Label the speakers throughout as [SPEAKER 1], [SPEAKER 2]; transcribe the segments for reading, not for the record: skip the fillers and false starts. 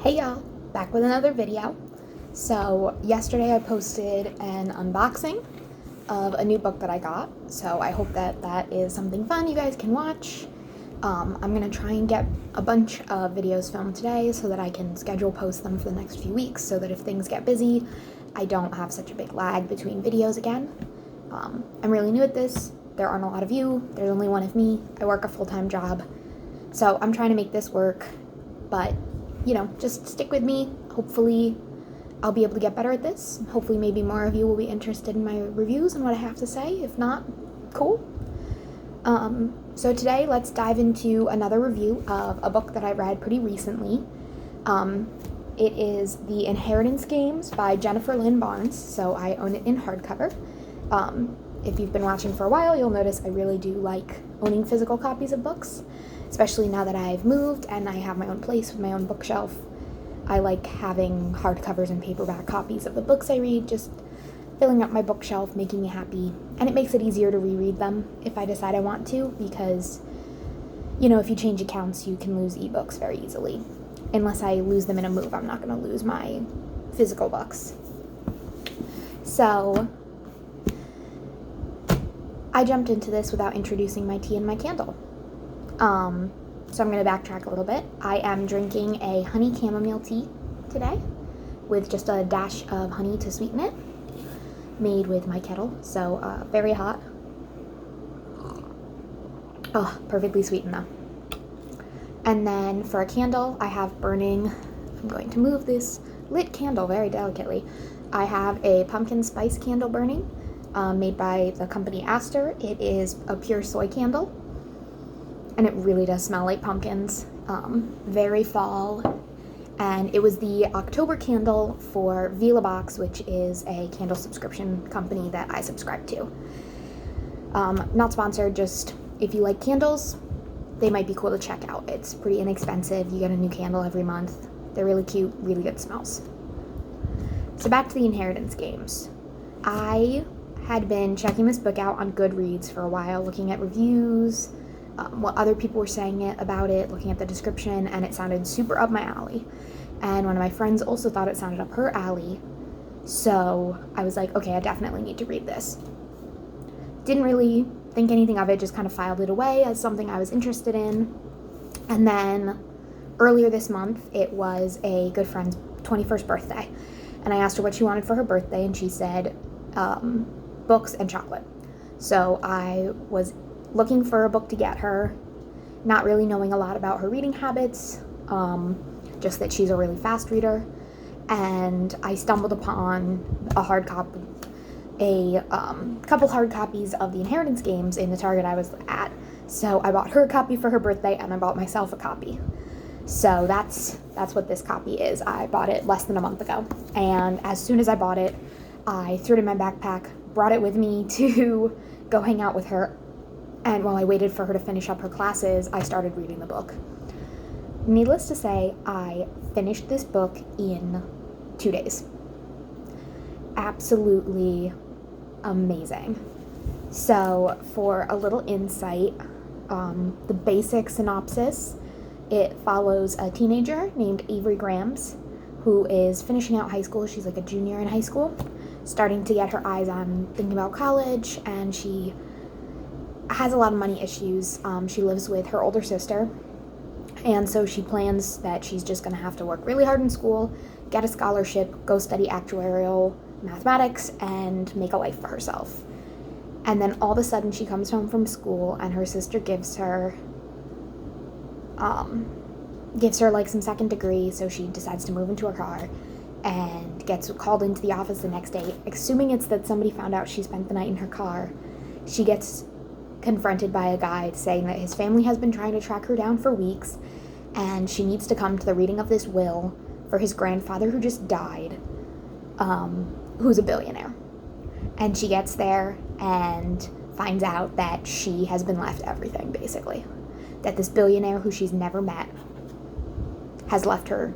[SPEAKER 1] Hey y'all, back with another video. So yesterday I posted an unboxing of a new book that I got, so I hope that is something fun you guys can watch. I'm gonna try and get a bunch of videos filmed today so that I can schedule post them for the next few weeks so that if things get busy, I don't have such a big lag between videos again. I'm really new at this. There aren't a lot of you. There's only one of me. I work a full-time job. So I'm trying to make this work, but just stick with me. Hopefully I'll be able to get better at this. Hopefully maybe more of you will be interested in my reviews and what I have to say. If not, cool. So today let's dive into another review of a book that I read pretty recently. It is The Inheritance Games by Jennifer Lynn Barnes, so I own it in hardcover. If you've been watching for a while, you'll notice I really do like owning physical copies of books, especially now that I've moved and I have my own place with my own bookshelf. I like having hardcovers and paperback copies of the books I read, just filling up my bookshelf, making me happy, and it makes it easier to reread them if I decide I want to, because, if you change accounts, you can lose ebooks very easily. Unless I lose them in a move, I'm not going to lose my physical books. So I jumped into this without introducing my tea and my candle. So I'm going to backtrack a little bit. I am drinking a honey chamomile tea today with just a dash of honey to sweeten it, made with my kettle, so very hot. Oh, perfectly sweetened though. And then for a candle, I have burning, I'm going to move this lit candle very delicately. I have a pumpkin spice candle burning, made by the company Aster. It is a pure soy candle, and it really does smell like pumpkins. Very fall. And it was the October candle for Vilabox, which is a candle subscription company that I subscribe to. Not sponsored, just if you like candles, they might be cool to check out. It's pretty inexpensive. You get a new candle every month. They're really cute, really good smells. So back to The Inheritance Games. I had been checking this book out on Goodreads for a while, looking at reviews, what other people were saying about it, looking at the description, and it sounded super up my alley. And one of my friends also thought it sounded up her alley, so I was like, okay, I definitely need to read this. Didn't really think anything of it, just kind of filed it away as something I was interested in. And then earlier this month, it was a good friend's 21st birthday, and I asked her what she wanted for her birthday, and she said books and chocolate. So I was looking for a book to get her, not really knowing a lot about her reading habits, just that she's a really fast reader, and I stumbled upon a couple hard copies of The Inheritance Games in the Target I was at, so I bought her a copy for her birthday, and I bought myself a copy. So that's what this copy is. I bought it less than a month ago, and as soon as I bought it, I threw it in my backpack, brought it with me to go hang out with her. And while I waited for her to finish up her classes, I started reading the book. Needless to say, I finished this book in 2 days. Absolutely amazing. So for a little insight, the basic synopsis, it follows a teenager named Avery Grams who is finishing out high school. She's like a junior in high school, starting to get her eyes on thinking about college, and she has a lot of money issues. She lives with her older sister, and so she plans that she's just going to have to work really hard in school, get a scholarship, go study actuarial mathematics, and make a life for herself. And then all of a sudden she comes home from school, and her sister gives her like some second degree, so she decides to move into her car and gets called into the office the next day. Assuming it's that somebody found out she spent the night in her car, she gets confronted by a guy saying that his family has been trying to track her down for weeks, and she needs to come to the reading of this will for his grandfather who just died, who's a billionaire. And she gets there and finds out that she has been left everything, basically. That this billionaire who she's never met has left her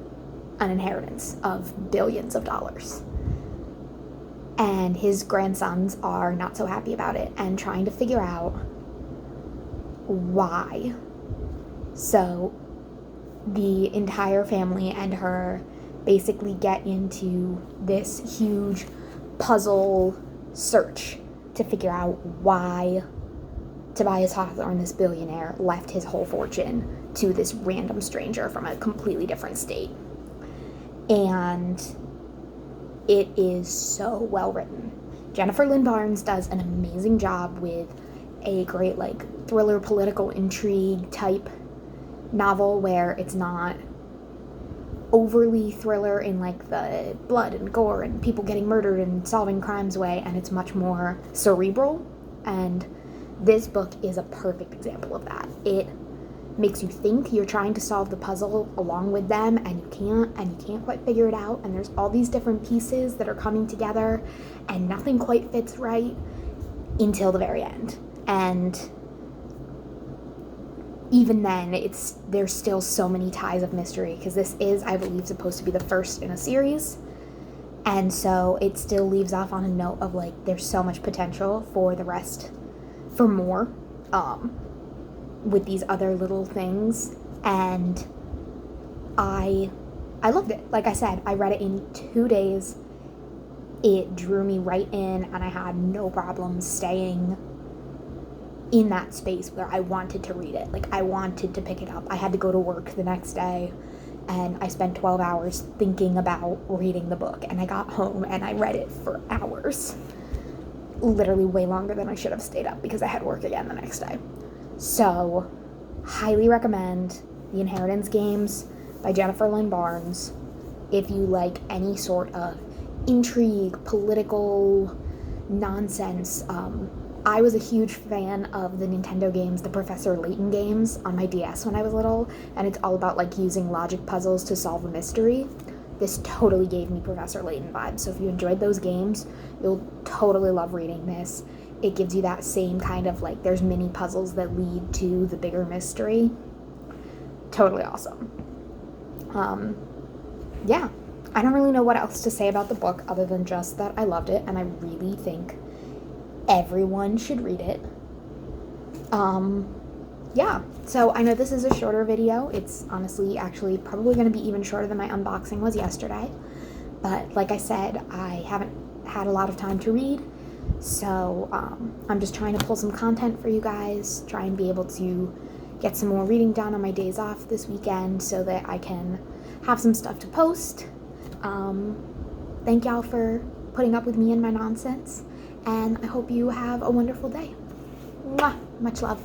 [SPEAKER 1] an inheritance of billions of dollars. And his grandsons are not so happy about it and trying to figure out why. So the entire family and her basically get into this huge puzzle search to figure out why Tobias Hawthorne, this billionaire, left his whole fortune to this random stranger from a completely different state. And it is so well written. Jennifer Lynn Barnes does an amazing job with a great, like, thriller political intrigue type novel where it's not overly thriller in like the blood and gore and people getting murdered and solving crimes way, and it's much more cerebral. And this book is a perfect example of that. It makes you think you're trying to solve the puzzle along with them, and you can't quite figure it out, and there's all these different pieces that are coming together and nothing quite fits right until the very end. And even then, there's still so many ties of mystery, because this is, I believe, supposed to be the first in a series, and so it still leaves off on a note of like there's so much potential for the rest, for more, with these other little things. And I loved it. Like I said, I read it in 2 days. It drew me right in, and I had no problem staying in that space where I wanted to read it. Like, I wanted to pick it up. I had to go to work the next day, and I spent 12 hours thinking about reading the book, and I got home and I read it for hours. Literally way longer than I should have stayed up because I had work again the next day. So, highly recommend The Inheritance Games by Jennifer Lynn Barnes if you like any sort of intrigue, political nonsense. I was a huge fan of the Nintendo games, the Professor Layton games on my DS when I was little, and it's all about like using logic puzzles to solve a mystery. This totally gave me Professor Layton vibes, so if you enjoyed those games, you'll totally love reading this. It gives you that same kind of like, there's mini puzzles that lead to the bigger mystery. Totally awesome. Yeah, I don't really know what else to say about the book other than just that I loved it, and I really think everyone should read it. Yeah, so I know this is a shorter video. It's honestly actually probably going to be even shorter than my unboxing was yesterday. But like I said, I haven't had a lot of time to read, so I'm just trying to pull some content for you guys, try and be able to get some more reading done on my days off this weekend so that I can have some stuff to post. Thank y'all for putting up with me and my nonsense, and I hope you have a wonderful day. Mwah! Much love.